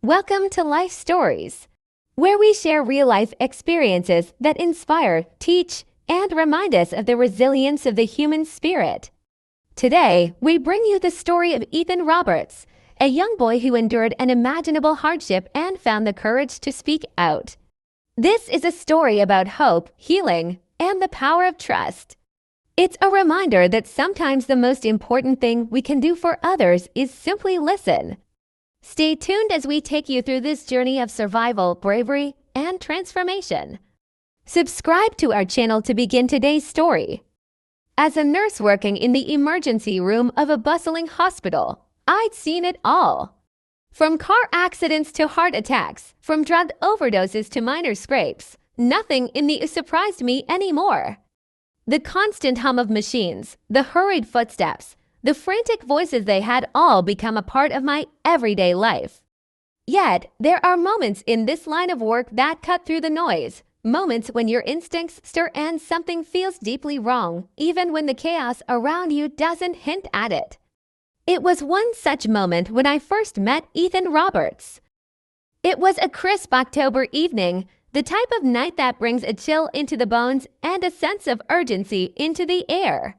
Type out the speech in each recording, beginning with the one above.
Welcome to Life Stories, where we share real-life experiences that inspire, teach, and remind us of the resilience of the human spirit. Today, we bring you the story of Ethan Roberts, a young boy who endured unimaginable hardship and found the courage to speak out. This is a story about hope, healing, and the power of trust. It's a reminder that sometimes the most important thing we can do for others is simply listen. Stay tuned as we take you through this journey of survival, bravery, and transformation. Subscribe to our channel to begin today's story. As a nurse working in the emergency room of a bustling hospital, I'd seen it all. From car accidents to heart attacks, from drug overdoses to minor scrapes, nothing in the surprised me anymore. The constant hum of machines, the hurried footsteps, the frantic voices, they had all become a part of my everyday life. Yet, there are moments in this line of work that cut through the noise, moments when your instincts stir and something feels deeply wrong, even when the chaos around you doesn't hint at it. It was one such moment when I first met Ethan Roberts. It was a crisp October evening, the type of night that brings a chill into the bones and a sense of urgency into the air.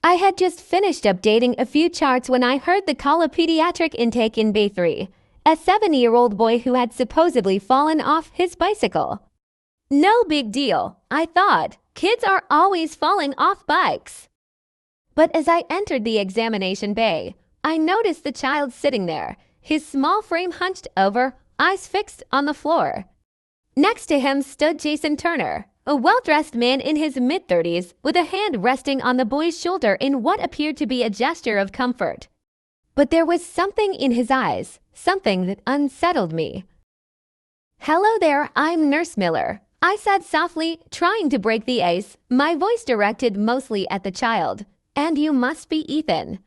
I had just finished updating a few charts when I heard the call of pediatric intake in Bay 3, a 7-year-old boy who had supposedly fallen off his bicycle. No big deal, I thought. Kids are always falling off bikes. But as I entered the examination bay, I noticed the child sitting there, his small frame hunched over, eyes fixed on the floor. Next to him stood Jason Turner, a well-dressed man in his mid-30s, with a hand resting on the boy's shoulder in what appeared to be a gesture of comfort. But there was something in his eyes, something that unsettled me. "Hello there, I'm Nurse Miller," I said softly, trying to break the ice, my voice directed mostly at the child. "And you must be Ethan."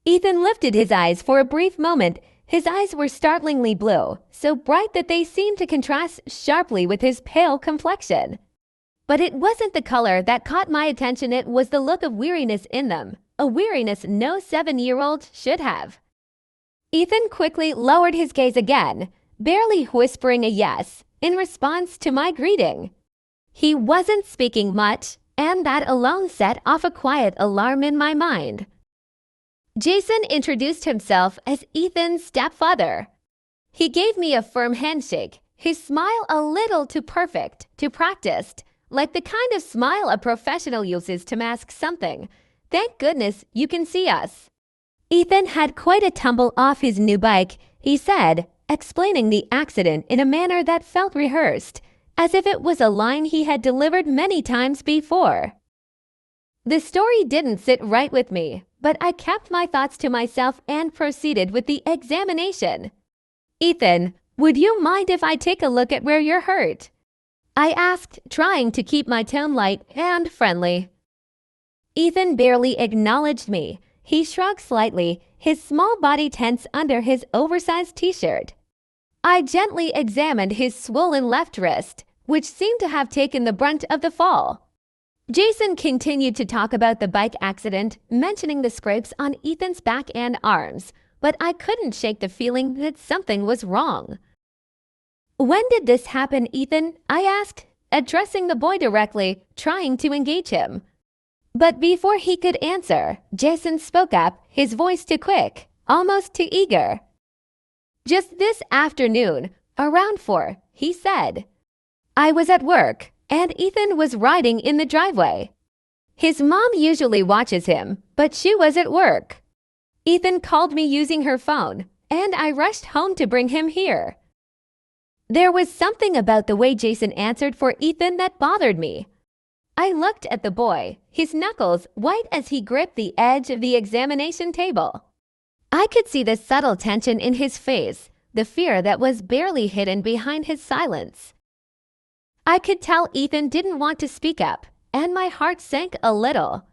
Ethan lifted his eyes for a brief moment. His eyes were startlingly blue, so bright that they seemed to contrast sharply with his pale complexion. But it wasn't the color that caught my attention, it was the look of weariness in them, a weariness no 7-year-old should have. Ethan quickly lowered his gaze again, barely whispering a yes in response to my greeting. He wasn't speaking much, and that alone set off a quiet alarm in my mind. Jason introduced himself as Ethan's stepfather. He gave me a firm handshake, his smile a little too perfect, too practiced, like the kind of smile a professional uses to mask something. "Thank goodness you can see us." Ethan had quite a tumble off his new bike, he said, explaining the accident in a manner that felt rehearsed, as if it was a line he had delivered many times before. The story didn't sit right with me, but I kept my thoughts to myself and proceeded with the examination. "Ethan, would you mind if I take a look at where you're hurt?" I asked, trying to keep my tone light and friendly. Ethan barely acknowledged me. He shrugged slightly, his small body tense under his oversized t-shirt. I gently examined his swollen left wrist, which seemed to have taken the brunt of the fall. Jason continued to talk about the bike accident, mentioning the scrapes on Ethan's back and arms, but I couldn't shake the feeling that something was wrong. "When did this happen, Ethan?" I asked, addressing the boy directly, trying to engage him. But before he could answer, Jason spoke up, his voice too quick, almost too eager. "Just this afternoon, around 4, he said. I was at work, and Ethan was riding in the driveway. His mom usually watches him, but she was at work. Ethan called me using her phone, and I rushed home to bring him here." There was something about the way Jason answered for Ethan that bothered me. I looked at the boy, his knuckles white as he gripped the edge of the examination table. I could see the subtle tension in his face, the fear that was barely hidden behind his silence. I could tell Ethan didn't want to speak up, and my heart sank a little.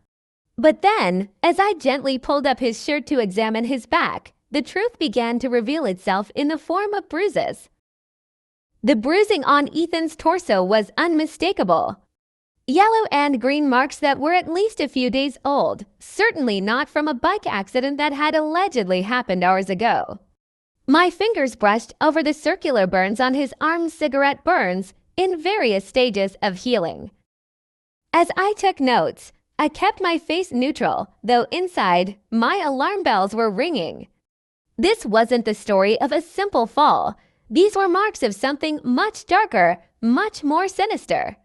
But then, as I gently pulled up his shirt to examine his back, the truth began to reveal itself in the form of bruises. The bruising on Ethan's torso was unmistakable. Yellow and green marks that were at least a few days old, certainly not from a bike accident that had allegedly happened hours ago. My fingers brushed over the circular burns on his arm's cigarette burns in various stages of healing. As I took notes, I kept my face neutral, though inside, my alarm bells were ringing. This wasn't the story of a simple fall. These were marks of something much darker, much more sinister.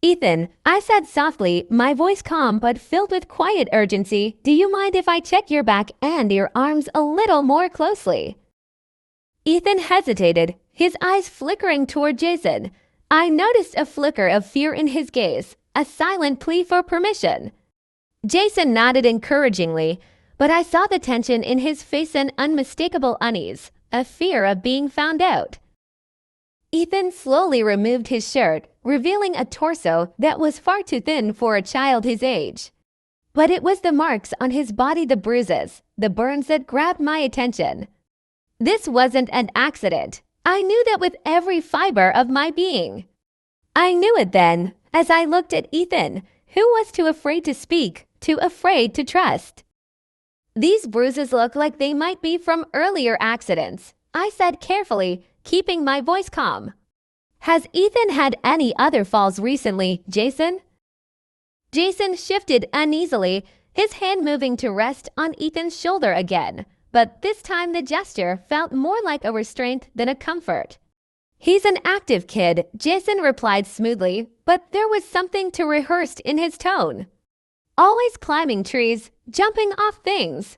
"Ethan," I said softly, my voice calm but filled with quiet urgency, "do you mind if I check your back and your arms a little more closely?" Ethan hesitated, his eyes flickering toward Jason. I noticed a flicker of fear in his gaze, a silent plea for permission. Jason nodded encouragingly, but I saw the tension in his face and unmistakable unease, a fear of being found out. Ethan slowly removed his shirt, revealing a torso that was far too thin for a child his age. But it was the marks on his body, the bruises, the burns that grabbed my attention. This wasn't an accident. I knew that with every fiber of my being. I knew it then, as I looked at Ethan, who was too afraid to speak, too afraid to trust. "These bruises look like they might be from earlier accidents," I said carefully, keeping my voice calm. "Has Ethan had any other falls recently, Jason?" Jason shifted uneasily, his hand moving to rest on Ethan's shoulder again, but this time the gesture felt more like a restraint than a comfort. "He's an active kid," Jason replied smoothly, but there was something too rehearsed in his tone. "Always climbing trees, jumping off things.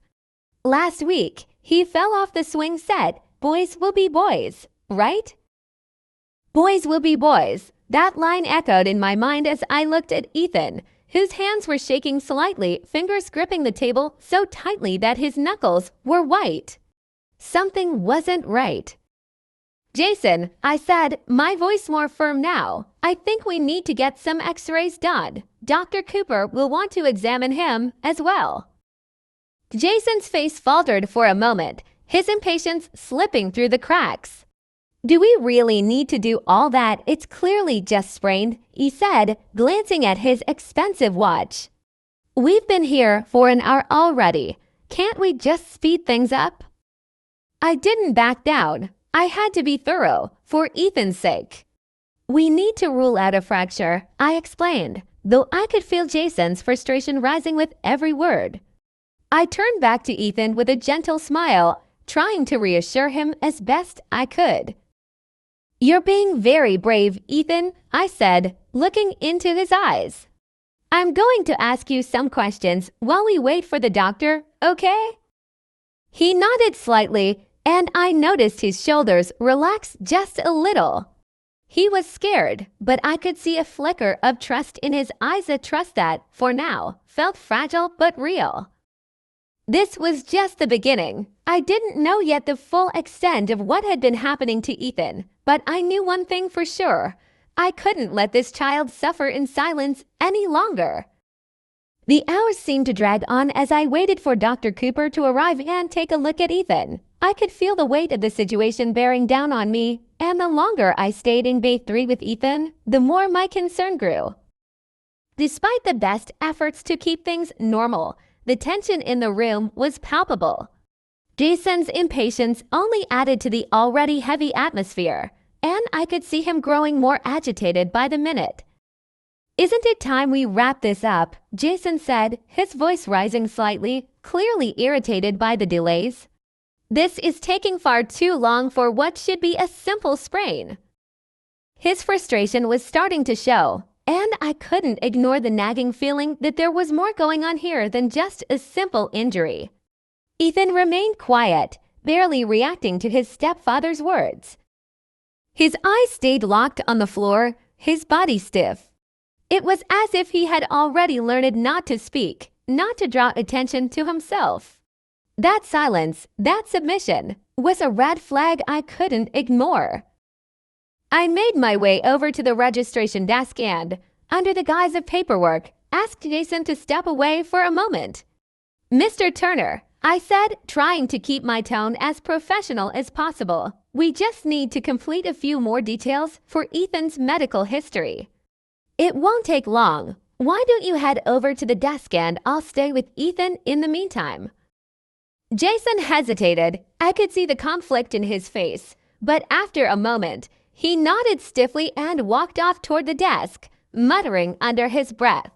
Last week, he fell off the swing set. Boys will be boys, right?" Boys will be boys. That line echoed in my mind as I looked at Ethan, whose hands were shaking slightly, fingers gripping the table so tightly that his knuckles were white. Something wasn't right. "Jason," I said, my voice more firm now, "I think we need to get some x-rays done. Dr. Cooper will want to examine him as well." Jason's face faltered for a moment, his impatience slipping through the cracks. "Do we really need to do all that? It's clearly just sprained," he said, glancing at his expensive watch. "We've been here for an hour already. Can't we just speed things up?" I didn't back down. I had to be thorough, for Ethan's sake. "We need to rule out a fracture," I explained, though I could feel Jason's frustration rising with every word. I turned back to Ethan with a gentle smile, trying to reassure him as best I could. "You're being very brave, Ethan," I said, looking into his eyes. "I'm going to ask you some questions while we wait for the doctor, okay?" He nodded slightly, and I noticed his shoulders relax just a little. He was scared, but I could see a flicker of trust in his eyes, a trust that, for now, felt fragile but real. This was just the beginning. I didn't know yet the full extent of what had been happening to Ethan, but I knew one thing for sure. I couldn't let this child suffer in silence any longer. The hours seemed to drag on as I waited for Dr. Cooper to arrive and take a look at Ethan. I could feel the weight of the situation bearing down on me, and the longer I stayed in Bay 3 with Ethan, the more my concern grew. Despite the best efforts to keep things normal, the tension in the room was palpable. Jason's impatience only added to the already heavy atmosphere, and I could see him growing more agitated by the minute. "Isn't it time we wrap this up?" Jason said, his voice rising slightly, clearly irritated by the delays. "This is taking far too long for what should be a simple sprain." His frustration was starting to show, and I couldn't ignore the nagging feeling that there was more going on here than just a simple injury. Ethan remained quiet, barely reacting to his stepfather's words. His eyes stayed locked on the floor, his body stiff. It was as if he had already learned not to speak, not to draw attention to himself. That silence, that submission, was a red flag I couldn't ignore. I made my way over to the registration desk and, under the guise of paperwork, asked Jason to step away for a moment. "Mr. Turner," I said, trying to keep my tone as professional as possible, "we just need to complete a few more details for Ethan's medical history. It won't take long. Why don't you head over to the desk and I'll stay with Ethan in the meantime?" Jason hesitated. I could see the conflict in his face, but after a moment, he nodded stiffly and walked off toward the desk, muttering under his breath.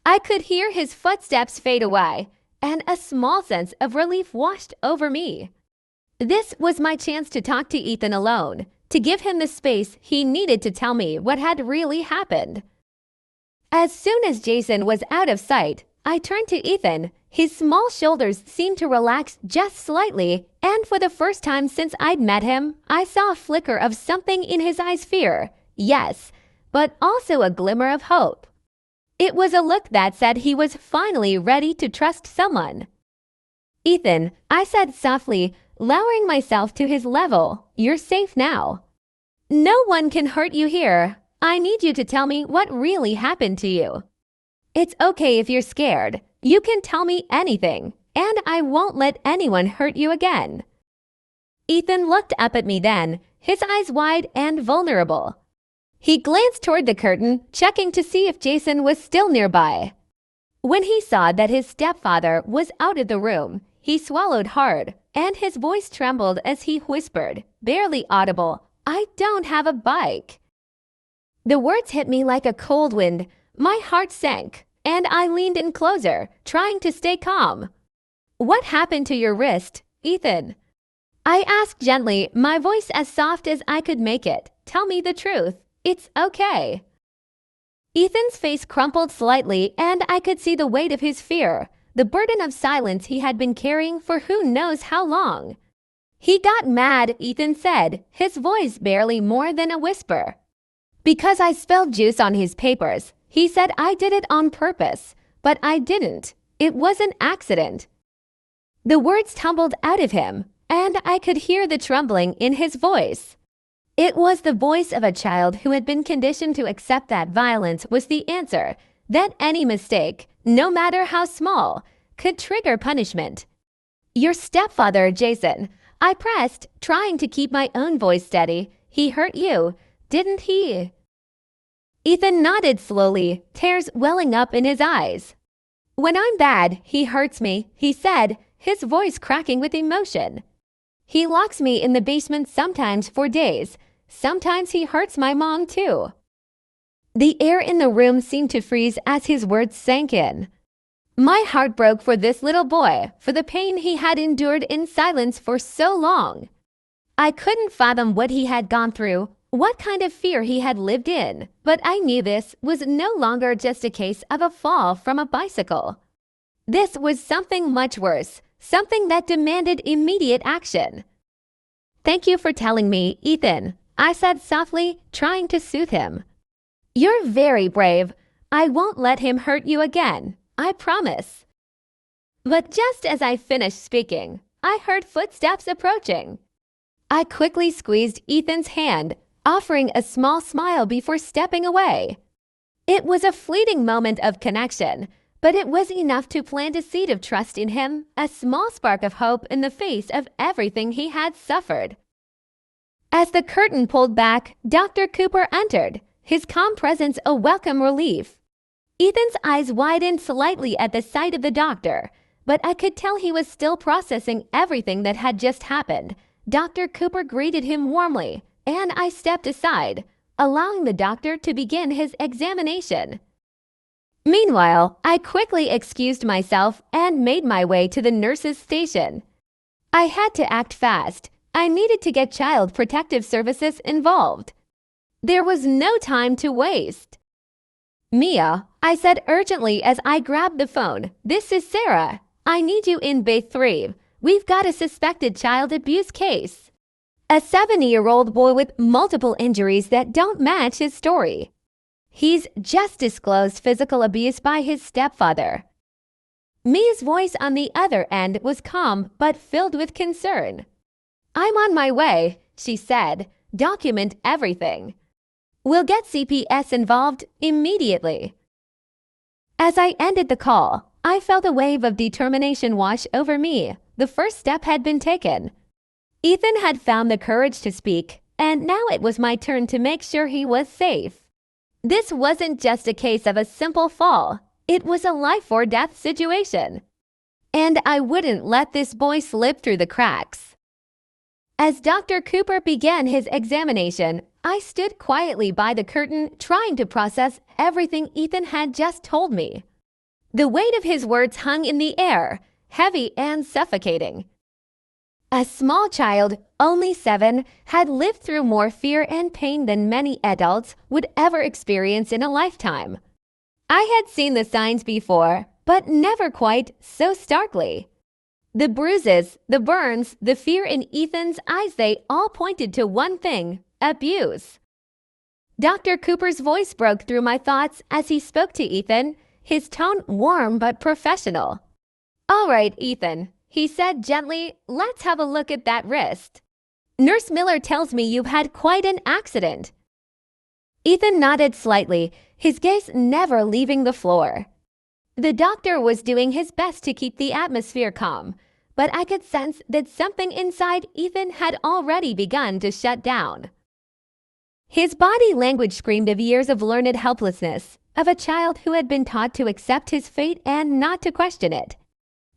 I could hear his footsteps fade away, and a small sense of relief washed over me. This was my chance to talk to Ethan alone, to give him the space he needed to tell me what had really happened. As soon as Jason was out of sight, I turned to Ethan. His small shoulders seemed to relax just slightly, and for the first time since I'd met him, I saw a flicker of something in his eyes. Fear, yes, but also a glimmer of hope. It was a look that said he was finally ready to trust someone. "Ethan," I said softly, lowering myself to his level, "you're safe now. No one can hurt you here. I need you to tell me what really happened to you. It's okay if you're scared. You can tell me anything, and I won't let anyone hurt you again." Ethan looked up at me then, his eyes wide and vulnerable. He glanced toward the curtain, checking to see if Jason was still nearby. When he saw that his stepfather was out of the room, he swallowed hard, and his voice trembled as he whispered, barely audible, "I don't have a bike." The words hit me like a cold wind. My heart sank, and I leaned in closer, trying to stay calm. "What happened to your wrist, Ethan?" I asked gently, my voice as soft as I could make it. "Tell me the truth. It's okay." Ethan's face crumpled slightly, and I could see the weight of his fear, the burden of silence he had been carrying for who knows how long. "He got mad," Ethan said, his voice barely more than a whisper. "Because I spilled juice on his papers. He said I did it on purpose, but I didn't. It was an accident." The words tumbled out of him, and I could hear the trembling in his voice. It was the voice of a child who had been conditioned to accept that violence was the answer, that any mistake, no matter how small, could trigger punishment. "Your stepfather, Jason," I pressed, trying to keep my own voice steady. "He hurt you, didn't he?" Ethan nodded slowly, tears welling up in his eyes. "When I'm bad, he hurts me," he said, his voice cracking with emotion. "He locks me in the basement sometimes for days. Sometimes he hurts my mom too." The air in the room seemed to freeze as his words sank in. My heart broke for this little boy, for the pain he had endured in silence for so long. I couldn't fathom what he had gone through, what kind of fear he had lived in, but I knew this was no longer just a case of a fall from a bicycle. This was something much worse, something that demanded immediate action. "Thank you for telling me, Ethan," I said softly, trying to soothe him. "You're very brave. I won't let him hurt you again, I promise." But just as I finished speaking, I heard footsteps approaching. I quickly squeezed Ethan's hand, offering a small smile before stepping away. It was a fleeting moment of connection, but it was enough to plant a seed of trust in him, a small spark of hope in the face of everything he had suffered. As the curtain pulled back, Dr. Cooper entered, his calm presence a welcome relief. Ethan's eyes widened slightly at the sight of the doctor, but I could tell he was still processing everything that had just happened. Dr. Cooper greeted him warmly, and I stepped aside, allowing the doctor to begin his examination. Meanwhile, I quickly excused myself and made my way to the nurse's station. I had to act fast. I needed to get Child Protective Services involved. There was no time to waste. "Mia," I said urgently as I grabbed the phone, "this is Sarah. I need you in Bay 3. We've got a suspected child abuse case. A 70-year-old boy with multiple injuries that don't match his story. He's just disclosed physical abuse by his stepfather." Mia's voice on the other end was calm but filled with concern. "I'm on my way," she said. "Document everything. We'll get CPS involved immediately." As I ended the call, I felt a wave of determination wash over me. The first step had been taken. Ethan had found the courage to speak, and now it was my turn to make sure he was safe. This wasn't just a case of a simple fall. It was a life-or-death situation. and I wouldn't let this boy slip through the cracks. As Dr. Cooper began his examination, I stood quietly by the curtain trying to process everything Ethan had just told me. The weight of his words hung in the air, heavy and suffocating. A small child, only 7, had lived through more fear and pain than many adults would ever experience in a lifetime. I had seen the signs before, but never quite so starkly. The bruises, the burns, the fear in Ethan's eyes, they all pointed to one thing: abuse. Dr. Cooper's voice broke through my thoughts as he spoke to Ethan, his tone warm but professional. "All right, Ethan," he said gently, "let's have a look at that wrist. Nurse Miller tells me you've had quite an accident." Ethan nodded slightly, his gaze never leaving the floor. The doctor was doing his best to keep the atmosphere calm, but I could sense that something inside Ethan had already begun to shut down. His body language screamed of years of learned helplessness, of a child who had been taught to accept his fate and not to question it.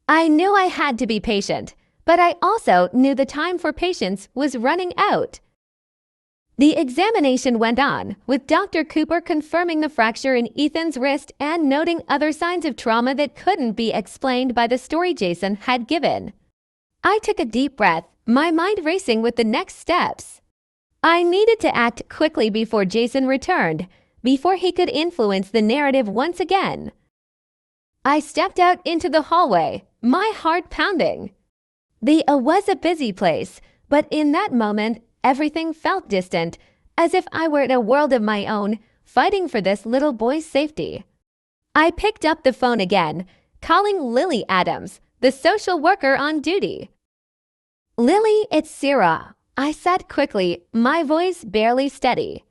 I knew I had to be patient, but I also knew the time for patience was running out. The examination went on, with Dr. Cooper confirming the fracture in Ethan's wrist and noting other signs of trauma that couldn't be explained by the story Jason had given. I took a deep breath, my mind racing with the next steps. I needed to act quickly before Jason returned, before he could influence the narrative once again. I stepped out into the hallway, my heart pounding. The was a busy place, but in that moment, everything felt distant, as if I were in a world of my own, fighting for this little boy's safety. I picked up the phone again, calling Lily Adams, the social worker on duty. "Lily, it's Sarah," I said quickly, my voice barely steady.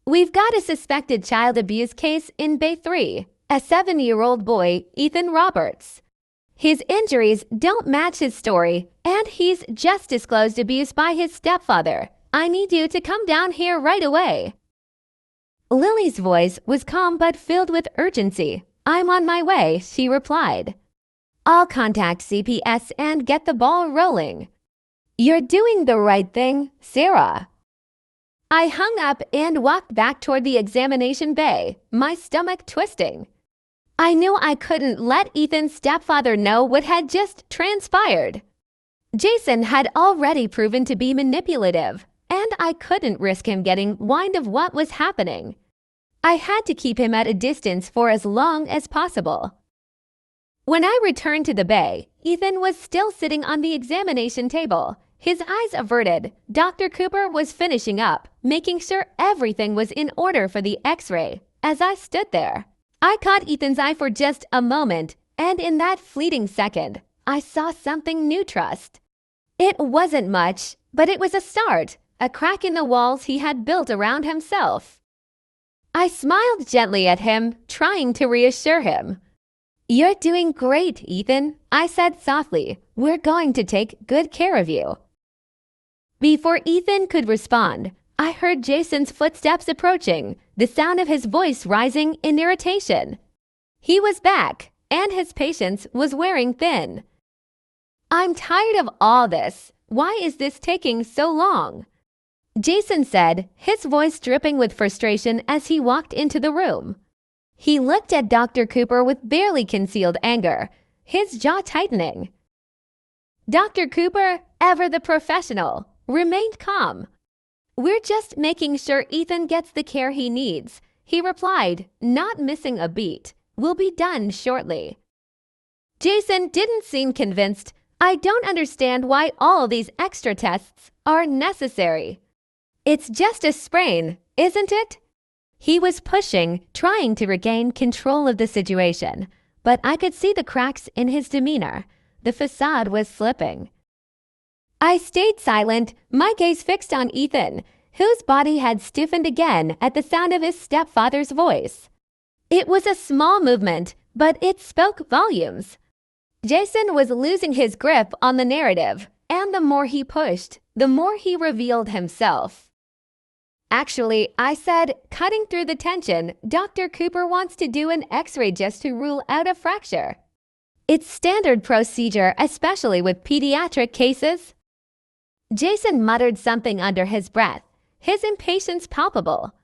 "We've got a suspected child abuse case in Bay 3, a 7-year-old boy, Ethan Roberts. His injuries don't match his story, and he's just disclosed abuse by his stepfather. I need you to come down here right away." Lily's voice was calm but filled with urgency. "I'm on my way," she replied. "I'll contact CPS and get the ball rolling." "You're doing the right thing, Sarah." I hung up and walked back toward the examination bay, my stomach twisting. I knew I couldn't let Ethan's stepfather know what had just transpired. Jason had already proven to be manipulative, and I couldn't risk him getting wind of what was happening. I had to keep him at a distance for as long as possible. When I returned to the bay, Ethan was still sitting on the examination table, his eyes averted. Dr. Cooper was finishing up, making sure everything was in order for the X-ray. As I stood there, I caught Ethan's eye for just a moment, and in that fleeting second, I saw something new trust. It wasn't much, but it was a start, a crack in the walls he had built around himself. I smiled gently at him, trying to reassure him. "You're doing great, Ethan," I said softly. "We're going to take good care of you." Before Ethan could respond, I heard Jason's footsteps approaching, the sound of his voice rising in irritation. He was back, and his patience was wearing thin. "I'm tired of all this. Why is this taking so long?" Jason said, his voice dripping with frustration as he walked into the room. He looked at Dr. Cooper with barely concealed anger, his jaw tightening. Dr. Cooper, ever the professional, remained calm. "We're just making sure Ethan gets the care he needs," he replied, not missing a beat. "We'll be done shortly." Jason didn't seem convinced. "I don't understand why all these extra tests are necessary. It's just a sprain, isn't it?" He was pushing, trying to regain control of the situation, but I could see the cracks in his demeanor. The facade was slipping. I stayed silent, my gaze fixed on Ethan, whose body had stiffened again at the sound of his stepfather's voice. It was a small movement, but it spoke volumes. Jason was losing his grip on the narrative, and the more he pushed, the more he revealed himself. "Actually," I said, cutting through the tension, "Dr. Cooper wants to do an X-ray just to rule out a fracture." It's standard procedure, especially with pediatric cases. Jason muttered something under his breath, his impatience palpable.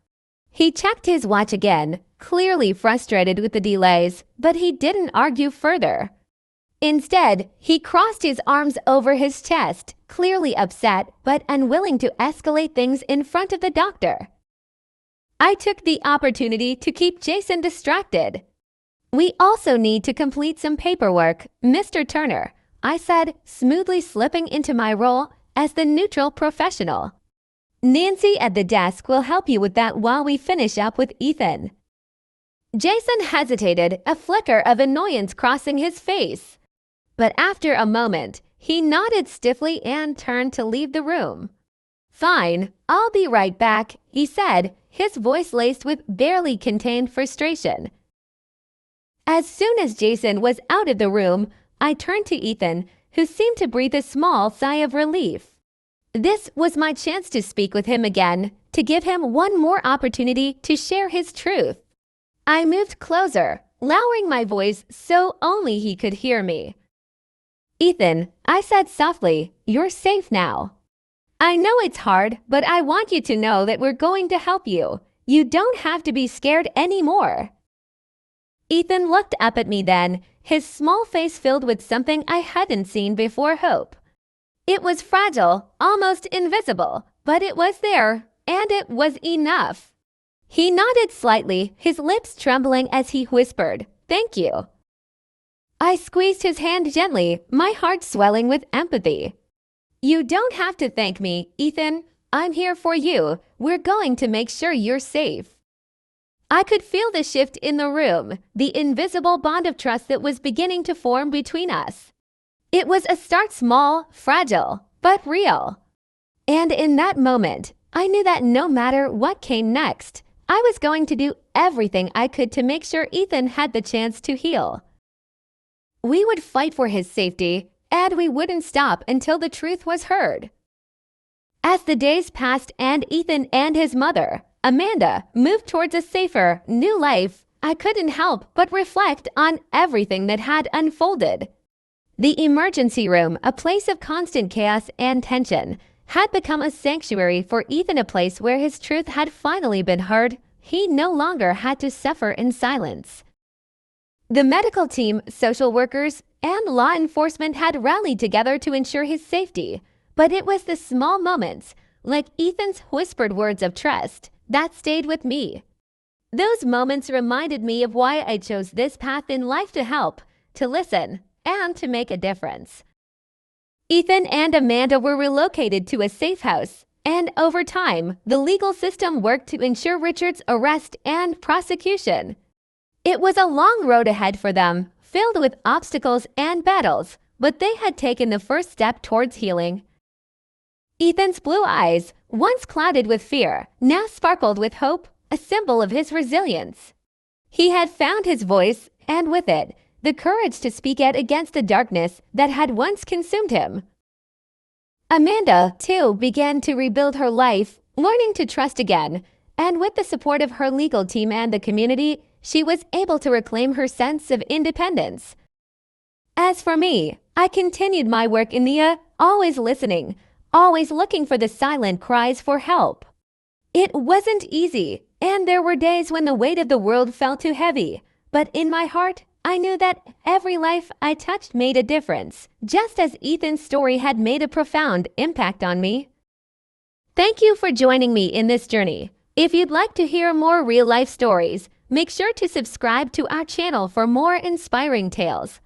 He checked his watch again, clearly frustrated with the delays, but he didn't argue further. Instead, he crossed his arms over his chest, clearly upset but unwilling to escalate things in front of the doctor. I took the opportunity to keep Jason distracted. "We also need to complete some paperwork, Mr. Turner," I said, smoothly slipping into my role as the neutral professional. "Nancy at the desk will help you with that while we finish up with Ethan." Jason hesitated, a flicker of annoyance crossing his face. But after a moment, he nodded stiffly and turned to leave the room. "Fine, I'll be right back," he said, his voice laced with barely contained frustration. As soon as Jason was out of the room, I turned to Ethan, who seemed to breathe a small sigh of relief. This was my chance to speak with him again, to give him one more opportunity to share his truth. I moved closer, lowering my voice so only he could hear me. "Ethan," I said softly, "you're safe now. I know it's hard, but I want you to know that we're going to help you. You don't have to be scared anymore." Ethan looked up at me then, his small face filled with something I hadn't seen before: hope. It was fragile, almost invisible, but it was there, and it was enough. He nodded slightly, his lips trembling as he whispered, "Thank you." I squeezed his hand gently, my heart swelling with empathy. "You don't have to thank me, Ethan. I'm here for you. We're going to make sure you're safe." I could feel the shift in the room, the invisible bond of trust that was beginning to form between us. It was a start small, fragile, but real. And in that moment, I knew that no matter what came next, I was going to do everything I could to make sure Ethan had the chance to heal. We would fight for his safety, and we wouldn't stop until the truth was heard. As the days passed and Ethan and his mother, Amanda, moved towards a safer, new life, I couldn't help but reflect on everything that had unfolded. The emergency room, a place of constant chaos and tension, had become a sanctuary for Ethan, a place where his truth had finally been heard. He no longer had to suffer in silence. The medical team, social workers, and law enforcement had rallied together to ensure his safety, but it was the small moments, like Ethan's whispered words of trust, that stayed with me. Those moments reminded me of why I chose this path in life: to help, to listen, and to make a difference. Ethan and Amanda were relocated to a safe house, and over time, the legal system worked to ensure Richard's arrest and prosecution. It was a long road ahead for them, filled with obstacles and battles, but they had taken the first step towards healing. Ethan's blue eyes, once clouded with fear, now sparkled with hope, a symbol of his resilience. He had found his voice, and with it, the courage to speak out against the darkness that had once consumed him. Amanda, too, began to rebuild her life, learning to trust again, and with the support of her legal team and the community, she was able to reclaim her sense of independence. As for me, I continued my work in the always listening, always looking for the silent cries for help. It wasn't easy, and there were days when the weight of the world felt too heavy, but in my heart, I knew that every life I touched made a difference, just as Ethan's story had made a profound impact on me. Thank you for joining me in this journey. If you'd like to hear more real-life stories, make sure to subscribe to our channel for more inspiring tales.